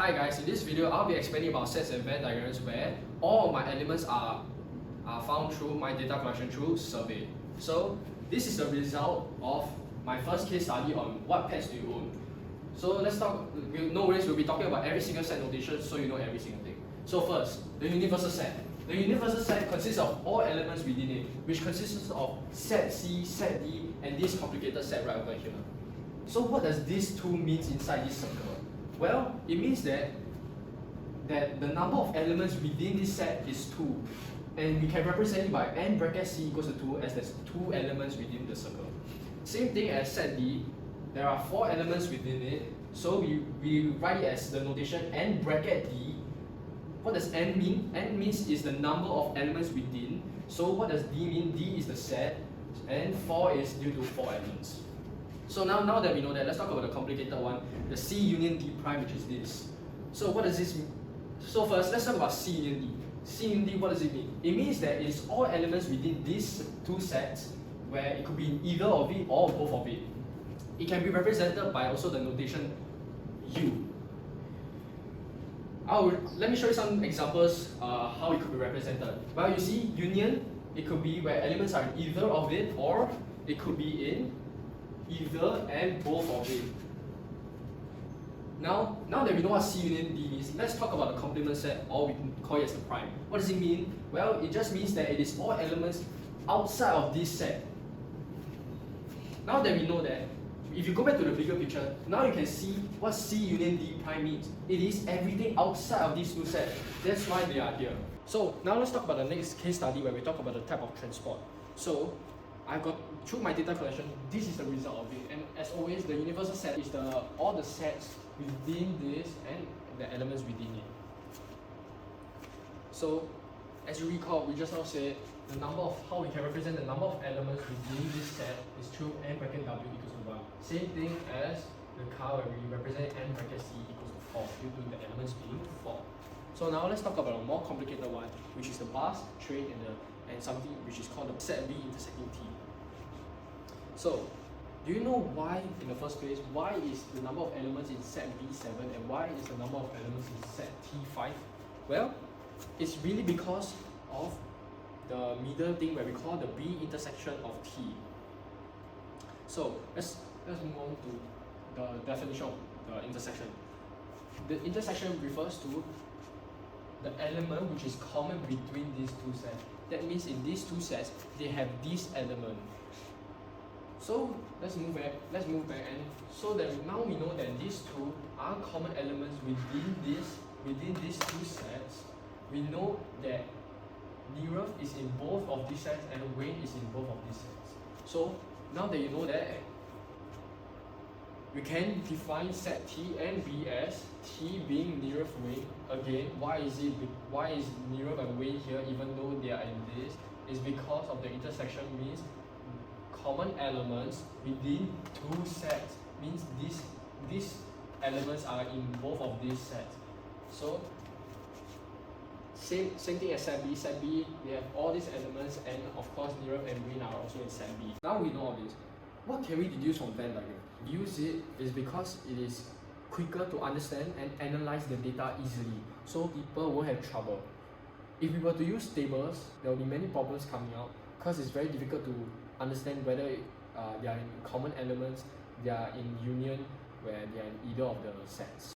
Hi guys, in this video I'll be explaining about sets and Venn diagrams where all of my elements are found through my data collection through survey. So this is the result of my first case study on what pets do you own. So let's talk, no worries, we'll be talking about every single set notation so you know every single thing. So first, the universal set. The universal set consists of all elements within it, which consists of set C, set D, and this complicated set right over here. So what does these two mean inside this circle? Well, it means that the number of elements within this set is 2. And we can represent it by n bracket C equals to 2 as there's 2 elements within the circle. Same thing as set D, there are 4 elements within it, so we write it as the notation n bracket D. What does n mean? N means is the number of elements within. So what does D mean? D is the set, and 4 is due to 4 elements. So now that we know that, let's talk about the complicated one, the C union D prime, which is this. So what does this mean? So first, let's talk about C union D. C union D, what does it mean? It means that it's all elements within these two sets, where it could be in either of it or both of it. It can be represented by also the notation U. Let me show you some examples how it could be represented. Well, you see, union, it could be where elements are in either of it, or it could be in either and both of it. Now that we know what C union D means, let's talk about the complement set, or we can call it as the prime. What does it mean? Well, it just means that it is all elements outside of this set. Now that we know that, if you go back to the bigger picture, now you can see what C union D prime means. It is everything outside of these two sets. That's why they are here. So now let's talk about the next case study where we talk about the type of transport. So I got through my data collection, this is the result of it. And as always, the universal set is all the sets within this and the elements within it. So as you recall, we just now said the number of how we can represent the number of elements within this set is through n bracket W equals to 1. Same thing as the car where we represent n bracket C equals to 4 due to the elements being 4. So now let's talk about a more complicated one, which is the bus, train, and something which is called the set B intersecting T. So, do you know why in the first place, why is the number of elements in set B 7 and why is the number of elements in set T 5? Well, it's really because of the middle thing where we call the B intersection of T. So let's move on to the definition of the intersection. The intersection refers to the element which is common between these two sets. That means in these two sets, they have this element. So let's move back and so that now we know that these two are common elements within these two sets. We know that Nirav is in both of these sets and Wayne is in both of these sets. So now that you know that, we can define set T and B as T being Nirav Wayne. Again, why is Nirav and Wayne here even though they are in this? Is because of the intersection means common elements within two sets, means these elements are in both of these sets. So same thing as set B. Set B, they have all these elements, and of course Nirav and Wayne are also in set B. Now we know all this. What can we deduce from Venn diagram? Use it is because it is quicker to understand and analyze the data easily, so people won't have trouble. If we were to use tables, there will be many problems coming out because it's very difficult to understand whether they are in common elements, they are in union, where they are in either of the sets.